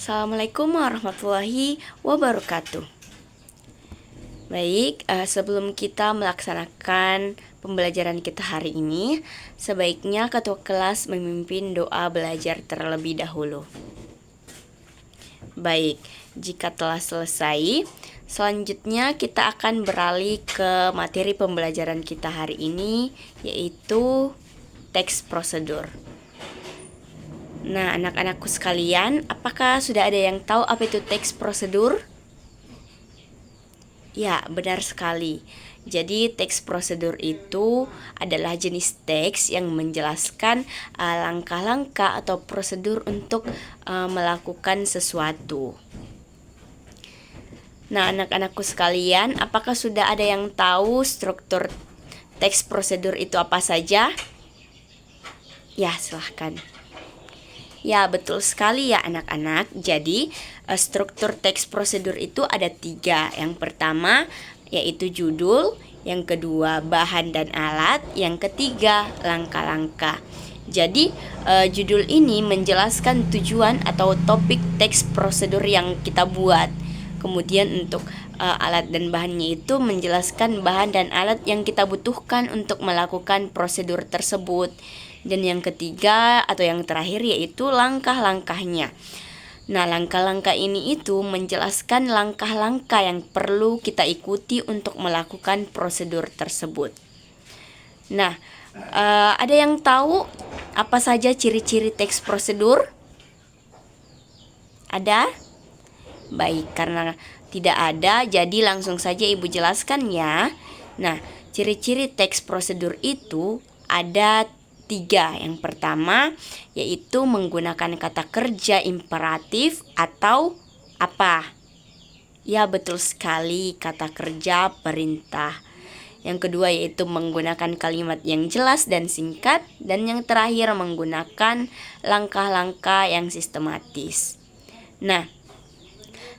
Assalamualaikum warahmatullahi wabarakatuh. Baik, sebelum kita melaksanakan pembelajaran kita hari ini, sebaiknya ketua kelas memimpin doa belajar terlebih dahulu. Baik, jika telah selesai, selanjutnya kita akan beralih ke materi pembelajaran kita hari ini, yaitu teks prosedur. Nah, anak-anakku sekalian, apakah sudah ada yang tahu apa itu teks prosedur? Ya, benar sekali. Jadi, teks prosedur itu adalah jenis teks yang menjelaskan langkah-langkah atau prosedur untuk melakukan sesuatu. Nah, anak-anakku sekalian, apakah sudah ada yang tahu struktur teks prosedur itu apa saja? Ya, silahkan. Ya, betul sekali ya anak-anak. Jadi, struktur teks prosedur itu ada 3. Yang pertama, yaitu judul. Yang kedua, bahan dan alat. Yang ketiga, langkah-langkah. Jadi, judul ini menjelaskan tujuan atau topik teks prosedur yang kita buat. Kemudian untuk alat dan bahannya itu menjelaskan bahan dan alat yang kita butuhkan untuk melakukan prosedur tersebut. Dan yang ketiga atau yang terakhir yaitu langkah-langkahnya. Nah, langkah-langkah ini itu menjelaskan langkah-langkah yang perlu kita ikuti untuk melakukan prosedur tersebut. Nah, ada yang tahu apa saja ciri-ciri teks prosedur? Ada? Baik, karena tidak ada, jadi langsung saja Ibu jelaskan ya. Nah, ciri-ciri teks prosedur itu ada 3. Yang pertama yaitu menggunakan kata kerja imperatif atau apa? Ya, betul sekali, kata kerja perintah. Yang kedua yaitu menggunakan kalimat yang jelas dan singkat. Dan yang terakhir menggunakan langkah-langkah yang sistematis. Nah,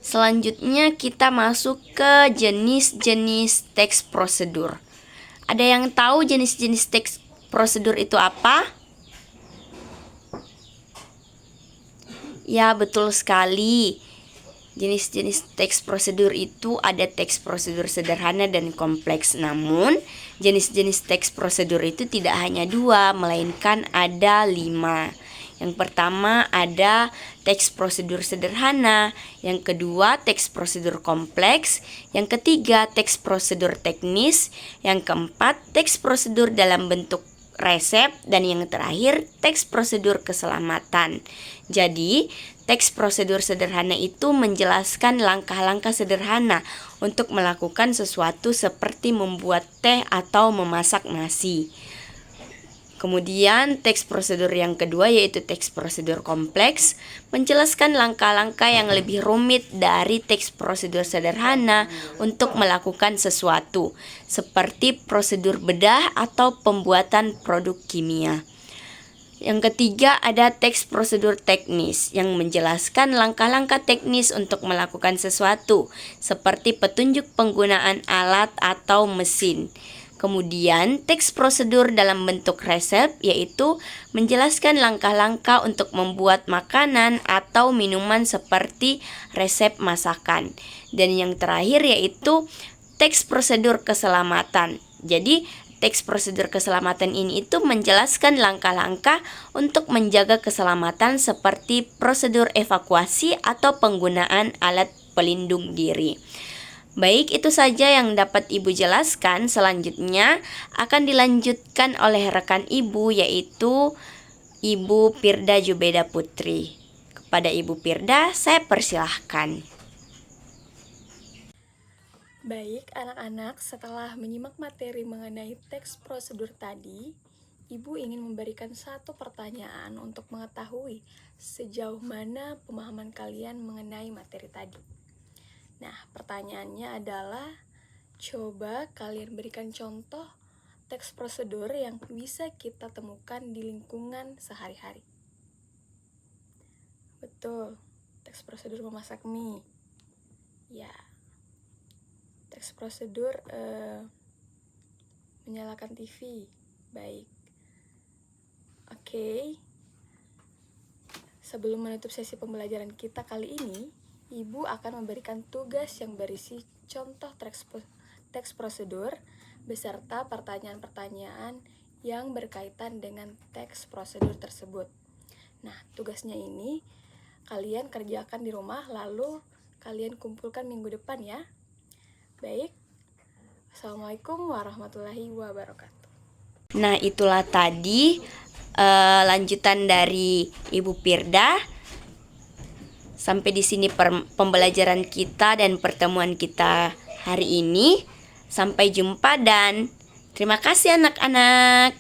selanjutnya kita masuk ke jenis-jenis teks prosedur. Ada yang tahu jenis-jenis teks prosedur itu apa? Ya, betul sekali. Jenis-jenis teks prosedur itu ada teks prosedur sederhana dan kompleks. Namun, jenis-jenis teks prosedur itu tidak hanya 2, melainkan ada 5. Yang pertama ada teks prosedur sederhana, yang kedua teks prosedur kompleks, yang ketiga teks prosedur teknis, yang keempat teks prosedur dalam bentuk resep, dan yang terakhir teks prosedur keselamatan. Jadi, teks prosedur sederhana itu menjelaskan langkah-langkah sederhana untuk melakukan sesuatu seperti membuat teh atau memasak nasi. Kemudian teks prosedur yang kedua yaitu teks prosedur kompleks, menjelaskan langkah-langkah yang lebih rumit dari teks prosedur sederhana untuk melakukan sesuatu, seperti prosedur bedah atau pembuatan produk kimia. Yang ketiga ada teks prosedur teknis yang menjelaskan langkah-langkah teknis untuk melakukan sesuatu, seperti petunjuk penggunaan alat atau mesin. Kemudian teks prosedur dalam bentuk resep yaitu menjelaskan langkah-langkah untuk membuat makanan atau minuman seperti resep masakan. Dan yang terakhir yaitu teks prosedur keselamatan. Jadi teks prosedur keselamatan ini itu menjelaskan langkah-langkah untuk menjaga keselamatan seperti prosedur evakuasi atau penggunaan alat pelindung diri. Baik, itu saja yang dapat Ibu jelaskan. Selanjutnya akan dilanjutkan oleh rekan Ibu yaitu Ibu Pirda Jubeda Putri. Kepada Ibu Pirda, saya persilahkan. Baik, anak-anak, setelah menyimak materi mengenai teks prosedur tadi, Ibu ingin memberikan satu pertanyaan untuk mengetahui sejauh mana pemahaman kalian mengenai materi tadi. Nah, pertanyaannya adalah, coba kalian berikan contoh teks prosedur yang bisa kita temukan di lingkungan sehari-hari. Betul, teks prosedur memasak mie. Ya, teks prosedur menyalakan TV. Baik. Oke. Sebelum menutup sesi pembelajaran kita kali ini, Ibu akan memberikan tugas yang berisi contoh teks prosedur beserta pertanyaan-pertanyaan yang berkaitan dengan teks prosedur tersebut. Nah, tugasnya ini kalian kerjakan di rumah, lalu kalian kumpulkan minggu depan ya. Baik, Assalamualaikum warahmatullahi wabarakatuh. Nah, itulah tadi lanjutan dari Ibu Pirda. Sampai di sini pembelajaran kita dan pertemuan kita hari ini. Sampai jumpa dan terima kasih anak-anak.